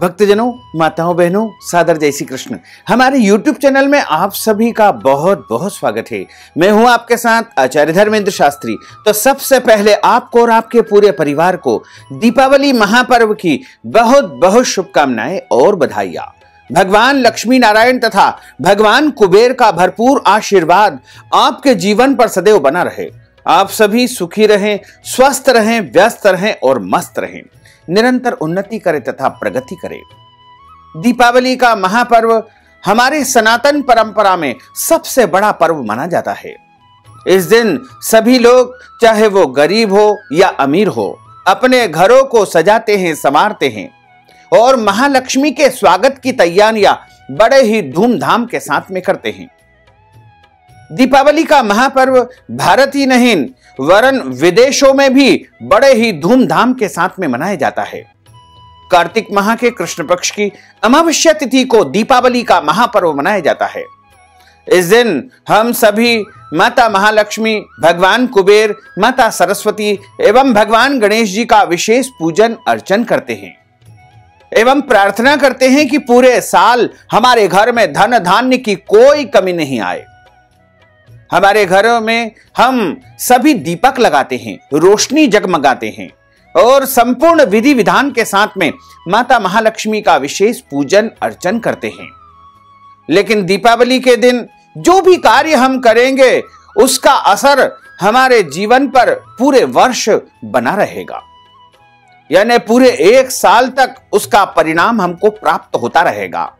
भक्तजनों, माताओं, बहनों, सादर जय श्री कृष्ण। हमारे YouTube चैनल में आप सभी का बहुत बहुत स्वागत है। मैं हूं आपके साथ आचार्य धर्मेंद्र शास्त्री। तो सबसे पहले आपको और आपके पूरे परिवार को दीपावली महापर्व की बहुत बहुत शुभकामनाएं और बधाइयां। भगवान लक्ष्मी नारायण तथा भगवान कुबेर का भरपूर आशीर्वाद आपके जीवन पर सदैव बना रहे। आप सभी सुखी रहें, स्वस्थ रहें, व्यस्त रहें और मस्त रहें, निरंतर उन्नति करें तथा प्रगति करें। दीपावली का महापर्व हमारे सनातन परंपरा में सबसे बड़ा पर्व माना जाता है। इस दिन सभी लोग, चाहे वो गरीब हो या अमीर हो, अपने घरों को सजाते हैं, संवारते हैं और महालक्ष्मी के स्वागत की तैयारियां बड़े ही धूमधाम के साथ में करते हैं। दीपावली का महापर्व भारत ही नहीं वरन विदेशों में भी बड़े ही धूमधाम के साथ में मनाया जाता है। कार्तिक माह के कृष्ण पक्ष की अमावस्या तिथि को दीपावली का महापर्व मनाया जाता है। इस दिन हम सभी माता महालक्ष्मी, भगवान कुबेर, माता सरस्वती एवं भगवान गणेश जी का विशेष पूजन अर्चन करते हैं एवं प्रार्थना करते हैं कि पूरे साल हमारे घर में धन धान्य की कोई कमी नहीं आए। हमारे घरों में हम सभी दीपक लगाते हैं, रोशनी जगमगाते हैं और संपूर्ण विधि विधान के साथ में माता महालक्ष्मी का विशेष पूजन अर्चन करते हैं। लेकिन दीपावली के दिन जो भी कार्य हम करेंगे उसका असर हमारे जीवन पर पूरे वर्ष बना रहेगा, यानी पूरे एक साल तक उसका परिणाम हमको प्राप्त होता रहेगा।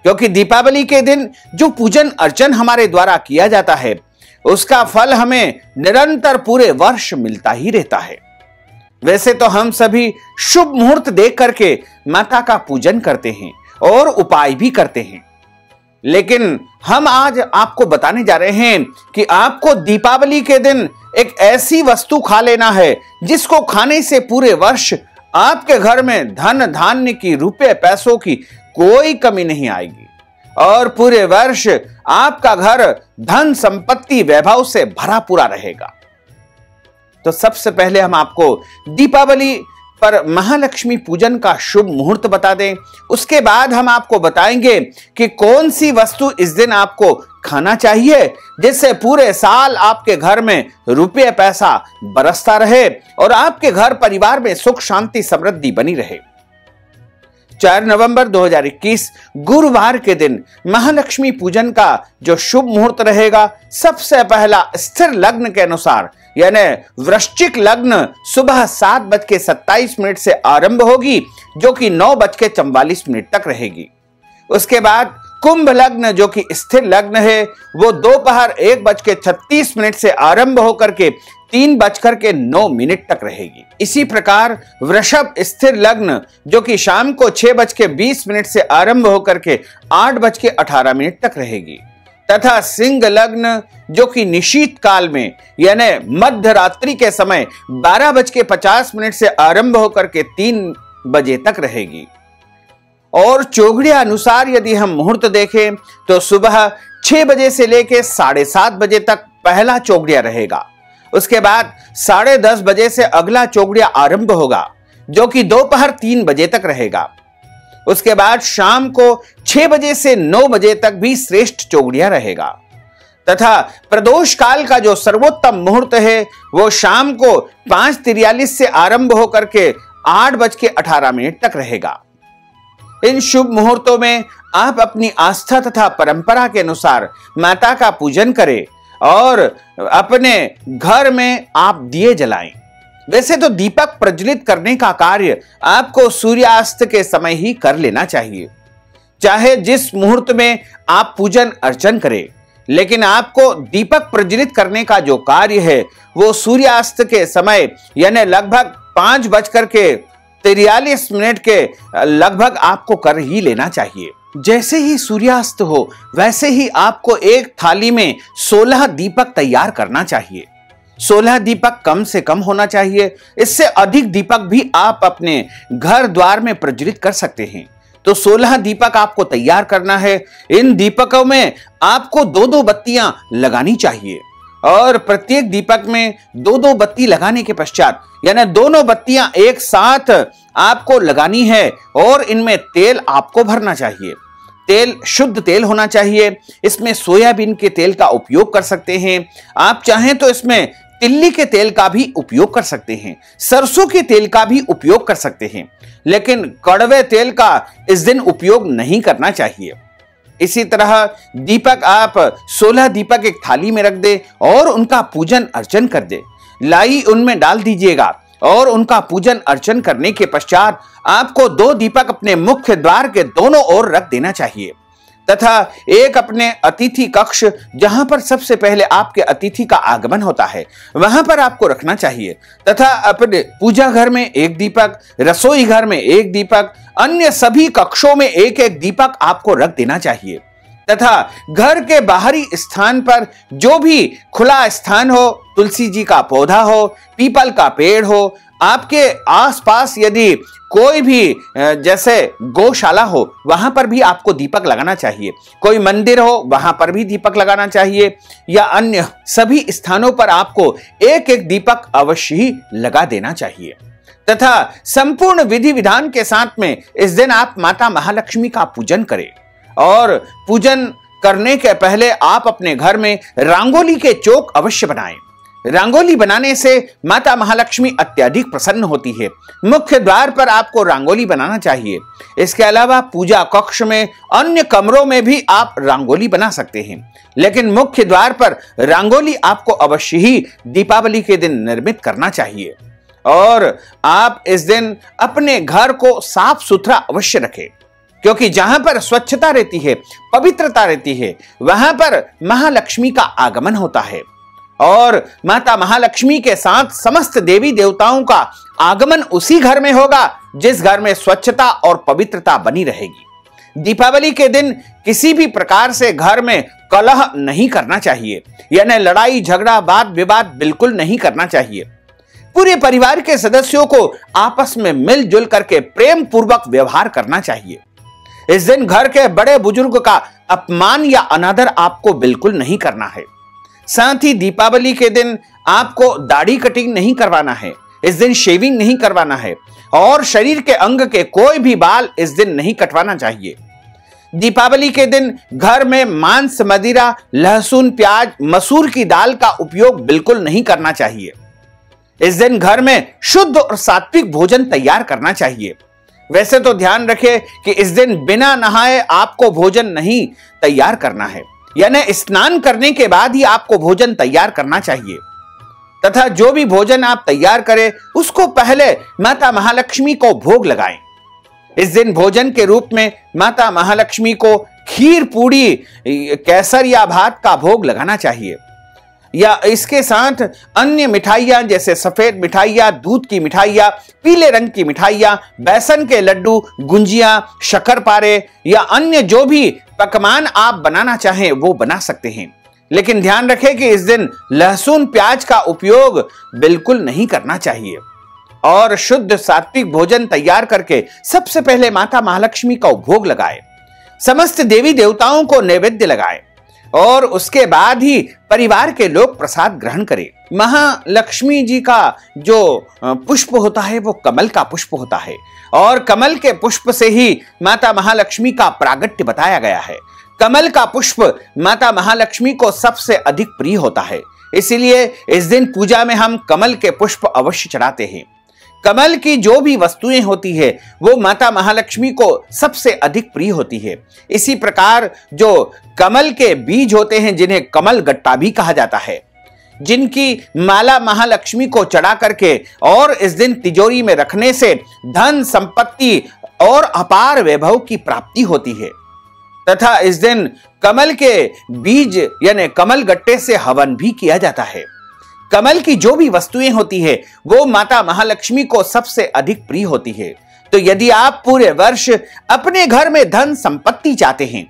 क्योंकि दीपावली के दिन जो पूजन अर्चन हमारे द्वारा किया जाता है उसका फल हमें निरंतर पूरे वर्ष मिलता ही रहता है। वैसे तो हम सभी शुभ मुहूर्त देख करके माता का पूजन करते हैं और उपाय भी करते हैं, लेकिन हम आज आपको बताने जा रहे हैं कि आपको दीपावली के दिन एक ऐसी वस्तु खा लेना है जिसको खाने से पूरे वर्ष आपके घर में धन धान्य की, रुपए पैसों की कोई कमी नहीं आएगी और पूरे वर्ष आपका घर धन संपत्ति वैभव से भरा पूरा रहेगा। तो सबसे पहले हम आपको दीपावली पर महालक्ष्मी पूजन का शुभ मुहूर्त बता दें। उसके बाद हम आपको बताएंगे कि कौन सी वस्तु इस दिन आपको खाना चाहिए जिससे पूरे साल आपके घर में रुपये पैसा बरसता रहे और आपके घर परिवार में सुख शांति समृद्धि बनी रहे। 4 नवंबर 2021 गुरुवार के दिन महालक्ष्मी पूजन का जो शुभ मुहूर्त रहेगा, सबसे पहला स्थिर लग्न के अनुसार यानी वृश्चिक लग्न सुबह 7:27 से आरंभ होगी जो कि 9:44 तक रहेगी। उसके बाद कुंभ लग्न जो कि स्थिर लग्न है वो दोपहर 1:36 से आरंभ होकर के 3:09 तक रहेगी। इसी प्रकार वृषभ स्थिर लग्न जो कि शाम को 6:20 से आरंभ होकर के 8:18 तक रहेगी तथा सिंह लग्न जो कि निशीत काल में यानी मध्य रात्रि के समय 12:50 से आरंभ होकर के 3 बजे तक रहेगी। और चौघड़िया अनुसार यदि हम मुहूर्त देखें तो सुबह 6 बजे से लेकर 7:30 बजे तक पहला चौघड़िया रहेगा। उसके बाद 10:30 बजे से अगला चौघड़िया आरंभ होगा जो कि दोपहर 3 बजे तक रहेगा। उसके बाद शाम को 6 बजे से 9 बजे तक भी श्रेष्ठ चौघड़िया रहेगा तथा प्रदोष काल का जो सर्वोत्तम मुहूर्त है वो शाम को 5:43 से आरंभ होकर के 8:18 तक रहेगा। इन शुभ मुहूर्तों में आप अपनी आस्था तथा परंपरा के अनुसार माता का पूजन करें और अपने घर में आप दिए जलाएं। वैसे तो दीपक प्रज्वलित करने का कार्य आपको सूर्यास्त के समय ही कर लेना चाहिए, चाहे जिस मुहूर्त में आप पूजन अर्चन करें, लेकिन आपको दीपक प्रज्वलित करने का जो कार्य है वो सूर्यास्त के समय यानी लगभग 5:43 के लगभग आपको कर ही लेना चाहिए। जैसे ही सूर्यास्त हो वैसे ही आपको एक थाली में 16 दीपक तैयार करना चाहिए। 16 दीपक कम से कम होना चाहिए, इससे अधिक दीपक भी आप अपने घर द्वार में प्रज्वलित कर सकते हैं। तो 16 दीपक आपको तैयार करना है। इन दीपकों में आपको 2-2 बत्तियां लगानी चाहिए और प्रत्येक दीपक में दो दो बत्ती लगाने के पश्चात, यानी दोनों बत्तियां एक साथ आपको लगानी है और इनमें तेल आपको भरना चाहिए। तेल शुद्ध तेल होना चाहिए। इसमें सोयाबीन के तेल का उपयोग कर सकते हैं, आप चाहें तो इसमें तिल्ली के तेल का भी उपयोग कर सकते हैं, सरसों के तेल का भी उपयोग कर सकते हैं, लेकिन कड़वे तेल का इस दिन उपयोग नहीं करना चाहिए। इसी तरह दीपक आप 16 दीपक एक थाली में रख दे और उनका पूजन अर्चन कर दे। लाई उनमें डाल दीजिएगा और उनका पूजन अर्चन करने के पश्चात आपको 2 दीपक अपने मुख्य द्वार के दोनों ओर रख देना चाहिए तथा एक अपने अतिथि कक्ष, जहां पर सबसे पहले आपके अतिथि का आगमन होता है, वहां पर आपको रखना चाहिए तथा अपने पूजा घर में 1 दीपक, रसोई घर में 1 दीपक, अन्य सभी कक्षों में 1-1 दीपक आपको रख देना चाहिए तथा घर के बाहरी स्थान पर जो भी खुला स्थान हो, तुलसी जी का पौधा हो, पीपल का पेड़ हो, आपके आसपास यदि कोई भी जैसे गौशाला हो, वहां पर भी आपको दीपक लगाना चाहिए। कोई मंदिर हो, वहां पर भी दीपक लगाना चाहिए, या अन्य सभी स्थानों पर आपको 1-1 दीपक अवश्य ही लगा देना चाहिए तथा संपूर्ण विधि विधान के साथ में इस दिन आप माता महालक्ष्मी का पूजन करें। और पूजन करने के पहले आप अपने घर में रंगोली के चौक अवश्य बनाएं। रंगोली बनाने से माता महालक्ष्मी अत्यधिक प्रसन्न होती है। मुख्य द्वार पर आपको रंगोली बनाना चाहिए। इसके अलावा पूजा कक्ष में अन्य कमरों में भी आप रंगोली बना सकते हैं, लेकिन मुख्य द्वार पर रंगोली आपको अवश्य ही दीपावली के दिन निर्मित करना चाहिए। और आप इस दिन अपने घर को साफ सुथरा अवश्य रखें, क्योंकि जहां पर स्वच्छता रहती है, पवित्रता रहती है, वहां पर महालक्ष्मी का आगमन होता है और माता महालक्ष्मी के साथ समस्त देवी देवताओं का आगमन उसी घर में होगा जिस घर में स्वच्छता और पवित्रता बनी रहेगी। दीपावली के दिन किसी भी प्रकार से घर में कलह नहीं करना चाहिए, यानी लड़ाई झगड़ा वाद विवाद बिल्कुल नहीं करना चाहिए। पूरे परिवार के सदस्यों को आपस में मिलजुल करके प्रेम पूर्वक व्यवहार करना चाहिए। इस दिन घर के बड़े बुजुर्ग का अपमान या अनादर आपको बिल्कुल नहीं करना है। साथ ही दीपावली के दिन आपको दाढ़ी कटिंग नहीं करवाना है, इस दिन शेविंग नहीं करवाना है और शरीर के अंग के कोई भी बाल इस दिन नहीं कटवाना चाहिए। दीपावली के दिन घर में मांस, मदिरा, लहसुन, प्याज, मसूर की दाल का उपयोग बिल्कुल नहीं करना चाहिए। इस दिन घर में शुद्ध और सात्विक भोजन तैयार करना चाहिए। वैसे तो ध्यान रखें कि इस दिन बिना नहाए आपको भोजन नहीं तैयार करना है, यानी स्नान करने के बाद ही आपको भोजन तैयार करना चाहिए तथा जो भी भोजन आप तैयार करें उसको पहले माता महालक्ष्मी को भोग लगाएं। इस दिन भोजन के रूप में माता महालक्ष्मी को खीर, पूड़ी, केसर या भात का भोग लगाना चाहिए, या इसके साथ अन्य मिठाइयां जैसे सफेद मिठाइयां, दूध की मिठाइयां, पीले रंग की मिठाइयां, बेसन के लड्डू, गुंजिया, शक्करपारे या अन्य जो भी पकवान आप बनाना चाहें वो बना सकते हैं। लेकिन ध्यान रखें कि इस दिन लहसुन, प्याज का उपयोग बिल्कुल नहीं करना चाहिए और शुद्ध सात्विक भोजन तैयार करके सबसे पहले माता महालक्ष्मी का भोग लगाए, समस्त देवी देवताओं को नैवेद्य लगाए और उसके बाद ही परिवार के लोग प्रसाद ग्रहण करें। महालक्ष्मी जी का जो पुष्प होता है वो कमल का पुष्प होता है और कमल के पुष्प से ही माता महालक्ष्मी का प्रागट्य बताया गया है। कमल का पुष्प माता महालक्ष्मी को सबसे अधिक प्रिय होता है, इसीलिए इस दिन पूजा में हम कमल के पुष्प अवश्य चढ़ाते हैं। कमल की जो भी वस्तुएं होती है वो माता महालक्ष्मी को सबसे अधिक प्रिय होती है। इसी प्रकार जो कमल के बीज होते हैं जिन्हें कमल गट्टा भी कहा जाता है, जिनकी माला महालक्ष्मी को चढ़ा करके और इस दिन तिजोरी में रखने से धन, संपत्ति और अपार वैभव की प्राप्ति होती है तथा इस दिन कमल के बीज यानी कमल गट्टे से हवन भी किया जाता है। कमल की जो भी वस्तुएं होती है वो माता महालक्ष्मी को सबसे अधिक प्रिय होती है। तो यदि आप पूरे वर्ष अपने घर में धन संपत्ति चाहते हैं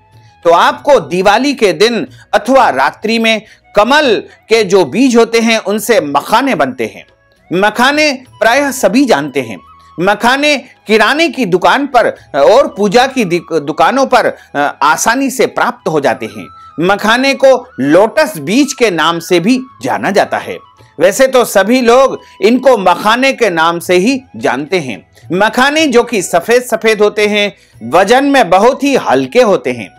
तो आपको दिवाली के दिन अथवा रात्रि में कमल के जो बीज होते हैं उनसे मखाने बनते हैं। मखाने प्रायः सभी जानते हैं। मखाने किराने की दुकान पर और पूजा की दुकानों पर आसानी से प्राप्त हो जाते हैं। मखाने को लोटस बीज के नाम से भी जाना जाता है। वैसे तो सभी लोग इनको मखाने के नाम से ही जानते हैं। मखाने जो कि सफेद सफेद होते हैं, वजन में बहुत ही हल्के होते हैं।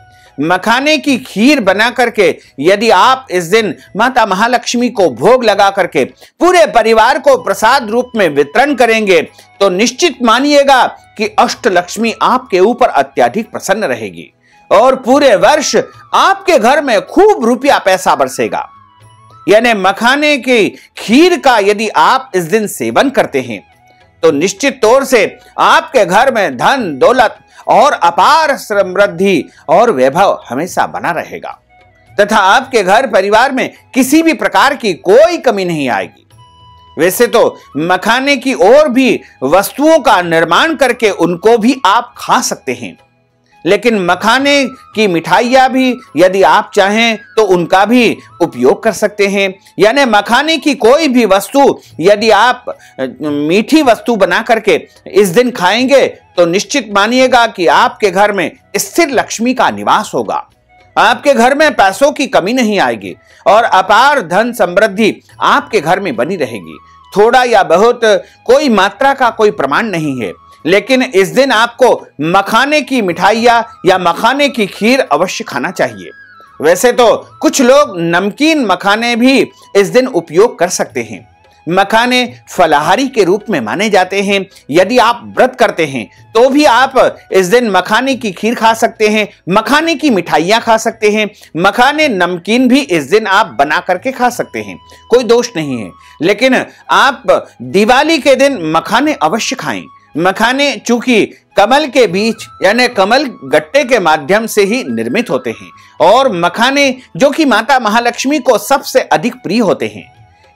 मखाने की खीर बना करके यदि आप इस दिन माता महालक्ष्मी को भोग लगा करके पूरे परिवार को प्रसाद रूप में वितरण करेंगे तो निश्चित मानिएगा कि अष्टलक्ष्मी आपके ऊपर अत्यधिक प्रसन्न रहेगी और पूरे वर्ष आपके घर में खूब रुपया पैसा बरसेगा। यानी मखाने की खीर का यदि आप इस दिन सेवन करते हैं तो निश्चित तौर से आपके घर में धन दौलत और अपार समृद्धि और वैभव हमेशा बना रहेगा तथा आपके घर परिवार में किसी भी प्रकार की कोई कमी नहीं आएगी। वैसे तो मखाने की और भी वस्तुओं का निर्माण करके उनको भी आप खा सकते हैं, लेकिन मखाने की मिठाइयां भी यदि आप चाहें तो उनका भी उपयोग कर सकते हैं। यानी मखाने की कोई भी वस्तु यदि आप मीठी वस्तु बना करके इस दिन खाएंगे तो निश्चित मानिएगा कि आपके घर में स्थिर लक्ष्मी का निवास होगा, आपके घर में पैसों की कमी नहीं आएगी और अपार धन समृद्धि आपके घर में बनी रहेगी। थोड़ा या बहुत कोई मात्रा का कोई प्रमाण नहीं है, लेकिन इस दिन आपको मखाने की मिठाइयां या मखाने की खीर अवश्य खाना चाहिए। वैसे तो कुछ लोग नमकीन मखाने भी इस दिन उपयोग कर सकते हैं। मखाने फलाहारी के रूप में माने जाते हैं। यदि आप व्रत करते हैं तो भी आप इस दिन मखाने की खीर खा सकते हैं, मखाने की मिठाइयां खा सकते हैं, मखाने नमकीन भी इस दिन आप बना करके खा सकते हैं, कोई दोष नहीं है। लेकिन आप दिवाली के दिन मखाने अवश्य खाएं। मखाने चूंकि कमल के बीज यानी कमल गट्टे के माध्यम से ही निर्मित होते हैं और मखाने जो कि माता महालक्ष्मी को सबसे अधिक प्रिय होते हैं,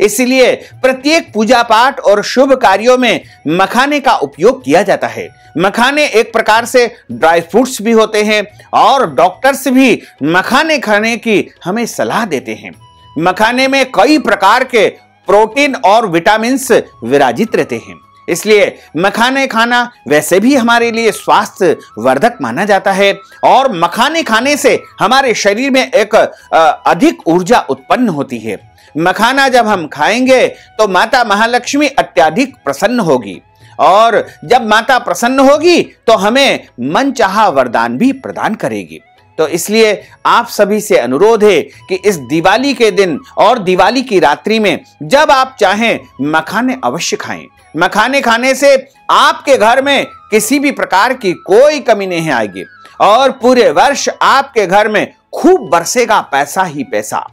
इसलिए प्रत्येक पूजा पाठ और शुभ कार्यों में मखाने का उपयोग किया जाता है। मखाने एक प्रकार से ड्राई फ्रूट्स भी होते हैं और डॉक्टर्स भी मखाने खाने की हमें सलाह देते हैं। मखाने में कई प्रकार के प्रोटीन और विटामिन्स विराजित रहते हैं, इसलिए मखाने खाना वैसे भी हमारे लिए स्वास्थ्य वर्धक माना जाता है और मखाने खाने से हमारे शरीर में एक अधिक ऊर्जा उत्पन्न होती है। मखाना जब हम खाएंगे तो माता महालक्ष्मी अत्यधिक प्रसन्न होगी और जब माता प्रसन्न होगी तो हमें मनचाहा वरदान भी प्रदान करेगी। तो इसलिए आप सभी से अनुरोध है कि इस दिवाली के दिन और दिवाली की रात्रि में जब आप चाहें मखाने अवश्य खाएं। मखाने खाने से आपके घर में किसी भी प्रकार की कोई कमी नहीं आएगी और पूरे वर्ष आपके घर में खूब बरसेगा पैसा ही पैसा।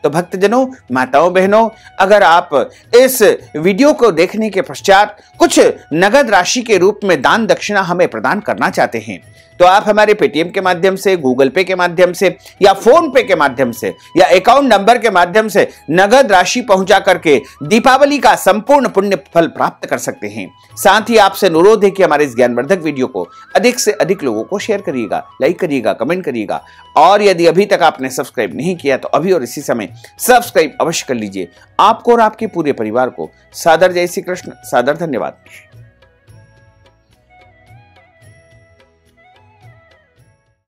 तो भक्तजनों, माताओं बहनों, अगर आप इस वीडियो को देखने के पश्चात कुछ नगद राशि के रूप में दान दक्षिणा हमें प्रदान करना चाहते हैं तो आप हमारे पेटीएम के माध्यम से, गूगल पे के माध्यम से या फोन पे के माध्यम से या अकाउंट नंबर के माध्यम से नगद राशि पहुंचा करके दीपावली का संपूर्ण पुण्य फल प्राप्त कर सकते हैं। साथ ही आपसे अनुरोध है कि हमारे इस ज्ञानवर्धक वीडियो को अधिक से अधिक लोगों को शेयर करिएगा, लाइक करिएगा, कमेंट करिएगा और यदि अभी तक आपने सब्सक्राइब नहीं किया तो अभी और इसी समय सब्सक्राइब अवश्य कर लीजिए। आपको और आपके पूरे परिवार को सादर जय श्री कृष्ण, सादर धन्यवाद।